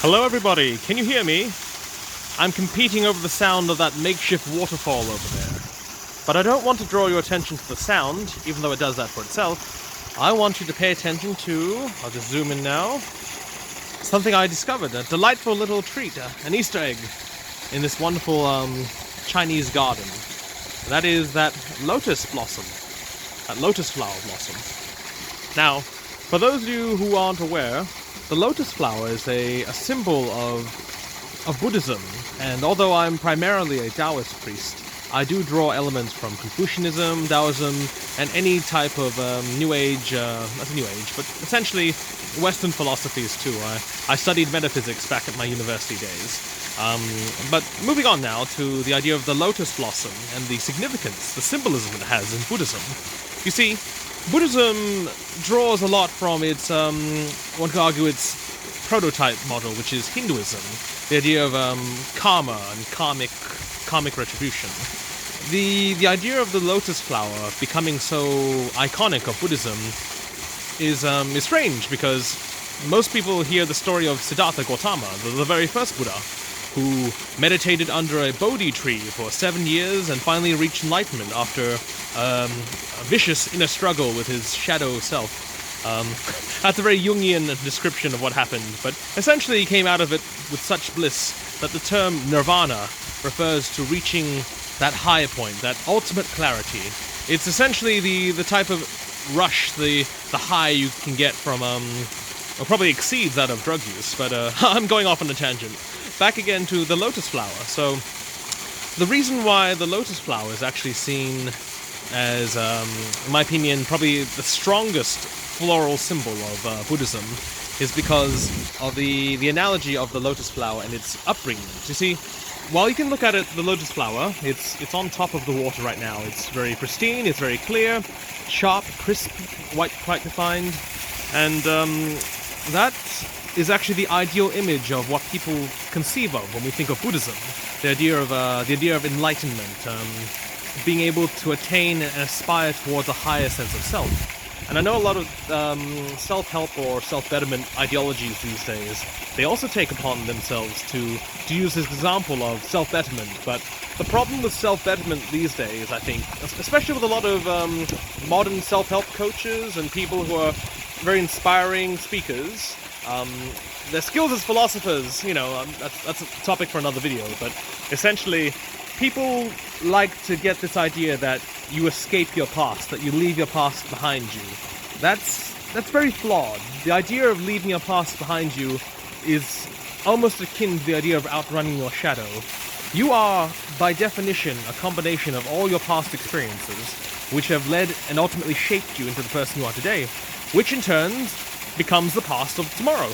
Hello everybody, can you hear me? I'm competing over the sound of that makeshift waterfall over there. But I don't want to draw your attention to the sound, even though it does that for itself. I want you to pay attention to, I'll just zoom in now, something I discovered, a delightful little treat, an Easter egg in this wonderful Chinese garden. That is that lotus blossom, that lotus flower blossom. Now, for those of you who aren't aware, the lotus flower is a symbol of Buddhism, and although I'm primarily a Taoist priest, I do draw elements from Confucianism, Taoism, and any type of New Age, not New Age, but essentially Western philosophies too. I studied metaphysics back at my university days. But moving on now to the idea of the lotus blossom and the significance, the symbolism it has in Buddhism. You see, Buddhism draws a lot from its, one could argue, its prototype model, which is Hinduism. The idea of karma and karmic retribution. The idea of the lotus flower becoming so iconic of Buddhism is strange, because most people hear the story of Siddhartha Gautama, the very first Buddha, who meditated under a Bodhi tree for 7 years and finally reached enlightenment after a vicious inner struggle with his shadow self. That's a very Jungian description of what happened, but essentially he came out of it with such bliss that the term nirvana refers to reaching that high point, that ultimate clarity. It's essentially the type of rush, the high you can get from, well, probably exceeds that of drug use, but I'm going off on a tangent. Back again to the lotus flower. So, the reason why the lotus flower is actually seen as, in my opinion, probably the strongest floral symbol of Buddhism is because of the analogy of the lotus flower and its upbringing. You see, while you can look at it, the lotus flower, it's on top of the water right now. It's very pristine, it's very clear, sharp, crisp, quite defined, and that is actually the ideal image of what people conceive of when we think of Buddhism. The idea of enlightenment, being able to attain and aspire towards a higher sense of self. And I know a lot of self-help or self-betterment ideologies these days, they also take upon themselves to use this example of self-betterment. But the problem with self-betterment these days, I think, especially with a lot of modern self-help coaches and people who are very inspiring speakers, their skills as philosophers, you know, that's a topic for another video, but essentially people like to get this idea that you escape your past, that you leave your past behind you. That's very flawed. The idea of leaving your past behind you is almost akin to the idea of outrunning your shadow. You are, by definition, a combination of all your past experiences, which have led and ultimately shaped you into the person you are today, which in turn becomes the past of tomorrow.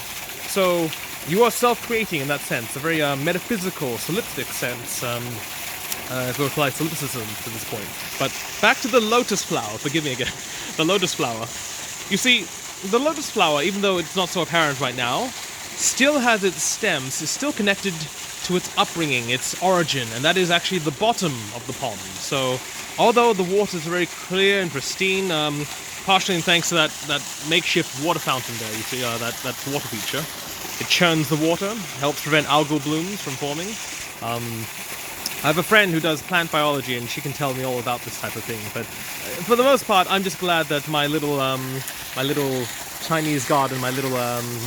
So you are self-creating in that sense, a very metaphysical, solipsistic sense, if we apply solipsism to this point. But back to the lotus flower, forgive me again, the lotus flower. You see, the lotus flower, even though it's not so apparent right now, still has its stems, is still connected to its upbringing, its origin, and that is actually the bottom of the pond. So although the water is very clear and pristine, partially thanks to that makeshift water fountain there, you see, that water feature. It churns the water, helps prevent algal blooms from forming. I have a friend who does plant biology, and she can tell me all about this type of thing. But for the most part, I'm just glad that my little Chinese garden, my little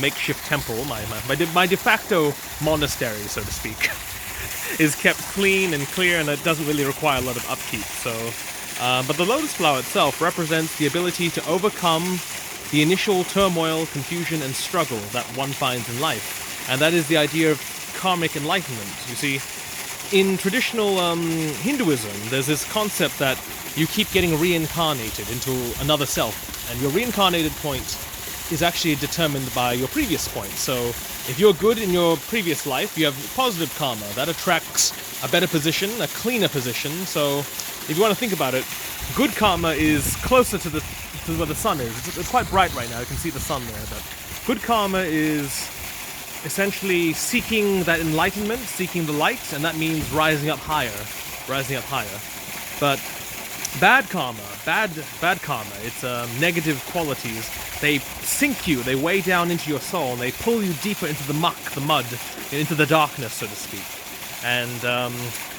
makeshift temple, my de facto monastery, so to speak, is kept clean and clear, and it doesn't really require a lot of upkeep. So. But the lotus flower itself represents the ability to overcome the initial turmoil, confusion, and struggle that one finds in life. And that is the idea of karmic enlightenment. You see, in traditional Hinduism, there's this concept that you keep getting reincarnated into another self. And your reincarnated point is actually determined by your previous point. So if you're good in your previous life, you have positive karma. That attracts a better position, a cleaner position. So if you want to think about it, good karma is closer to where the sun is. It's quite bright right now, you can see the sun there, but good karma is essentially seeking that enlightenment, seeking the light, and that means rising up higher. But bad karma, bad karma. It's negative qualities. They sink you, they weigh down into your soul, and they pull you deeper into the muck, the mud, into the darkness, so to speak. And,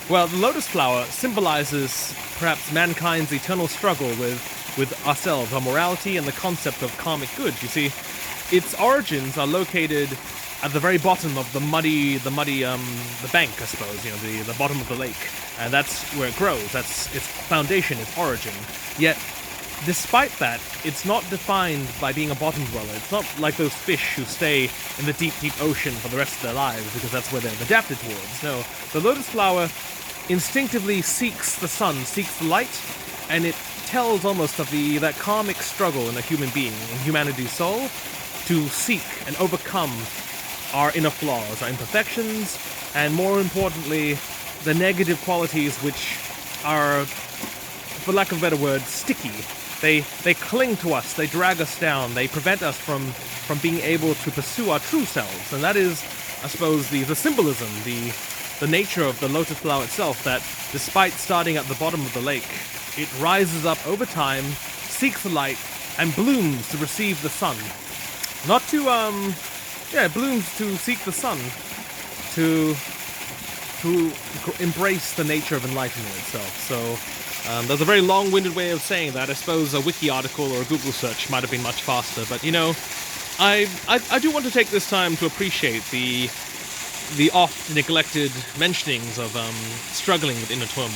well, the lotus flower symbolizes perhaps mankind's eternal struggle with ourselves, our morality, and the concept of karmic good. You see, its origins are located at the very bottom of the bank, I suppose, you know, the bottom of the lake. And that's where it grows. That's its foundation, its origin. Yet, despite that, it's not defined by being a bottom dweller. It's not like those fish who stay in the deep, deep ocean for the rest of their lives because that's where they're adapted towards. No, the lotus flower instinctively seeks the sun, seeks the light, and it tells almost of that karmic struggle in a human being, in humanity's soul, to seek and overcome our inner flaws, our imperfections, and more importantly, the negative qualities which are, for lack of a better word, sticky. They cling to us, they drag us down, they prevent us from being able to pursue our true selves. And that is, I suppose, the symbolism, the nature of the lotus flower itself, that despite starting at the bottom of the lake, it rises up over time, seeks the light, and blooms to receive the sun. Not to, it blooms to seek the sun, to embrace the nature of enlightenment itself. So, there's a very long-winded way of saying that. I suppose a wiki article or a Google search might have been much faster, but, you know, I do want to take this time to appreciate the oft-neglected mentionings of struggling with inner turmoil.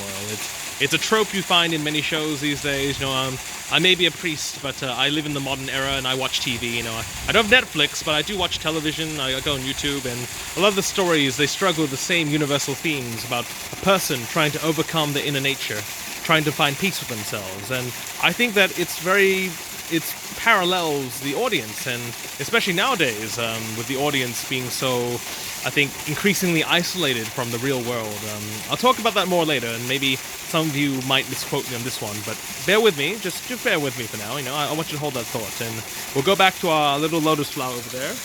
It's a trope you find in many shows these days. You know, I may be a priest, but I live in the modern era and I watch TV. You know, I don't have Netflix, but I do watch television. I go on YouTube, and a lot of the stories, they struggle with the same universal themes about a person trying to overcome their inner nature, trying to find peace with themselves. And I think that it parallels the audience, and especially nowadays, with the audience being so, I think, increasingly isolated from the real world. I'll talk about that more later, and maybe some of you might misquote me on this one, but bear with me, just bear with me for now. You know, I want you to hold that thought, and we'll go back to our little lotus flower over there.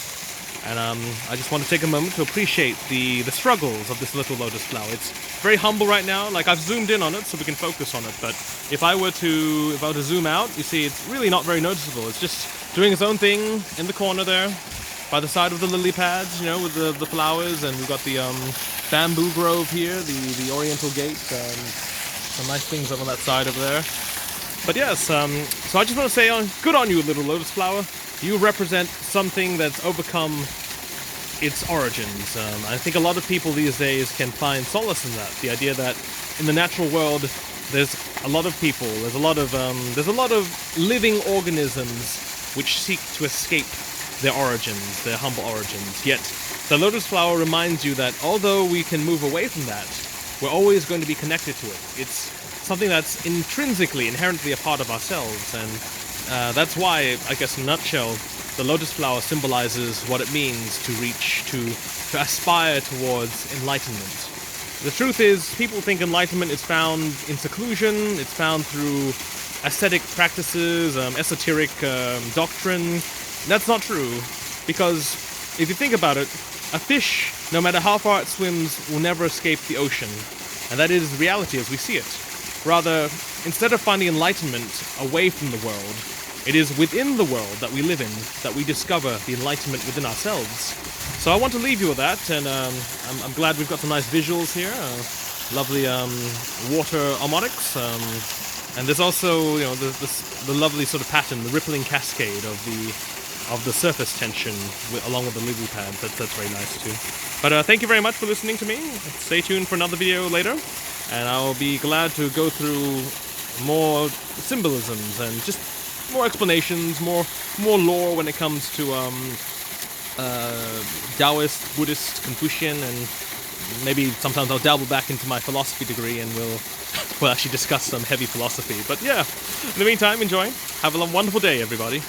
And I just want to take a moment to appreciate the struggles of this little lotus flower. It's very humble right now. Like, I've zoomed in on it so we can focus on it, but if I were to zoom out, you see it's really not very noticeable. It's just doing its own thing in the corner there, by the side of the lily pads, you know, with the flowers, and we've got the bamboo grove here, the oriental gate, some nice things up on that side over there. But yes, so I just want to say, good on you, little lotus flower. You represent something that's overcome its origins. I think a lot of people these days can find solace in that. The idea that in the natural world, there's a lot of people, there's a lot of living organisms which seek to escape their origins, their humble origins. Yet the lotus flower reminds you that although we can move away from that, we're always going to be connected to it. It's something that's intrinsically, inherently a part of ourselves, and that's why, I guess in a nutshell, the lotus flower symbolizes what it means to reach, to aspire towards enlightenment. The truth is, people think enlightenment is found in seclusion, it's found through ascetic practices, esoteric doctrine. That's not true, because if you think about it, a fish, no matter how far it swims, will never escape the ocean. And that is reality as we see it. Rather, instead of finding enlightenment away from the world, it is within the world that we live in that we discover the enlightenment within ourselves. So I want to leave you with that, and I'm glad we've got some nice visuals here, lovely water harmonics, and there's also, you know, the lovely sort of pattern, the rippling cascade of the surface tension along with the lily pads. That's very nice too. But thank you very much for listening to me. Stay tuned for another video later, and I'll be glad to go through more symbolisms and just more explanations, more lore when it comes to Taoist, Buddhist, Confucian, and maybe sometimes I'll dabble back into my philosophy degree and we'll actually discuss some heavy philosophy. But yeah, in the meantime, enjoy. Have a wonderful day, everybody.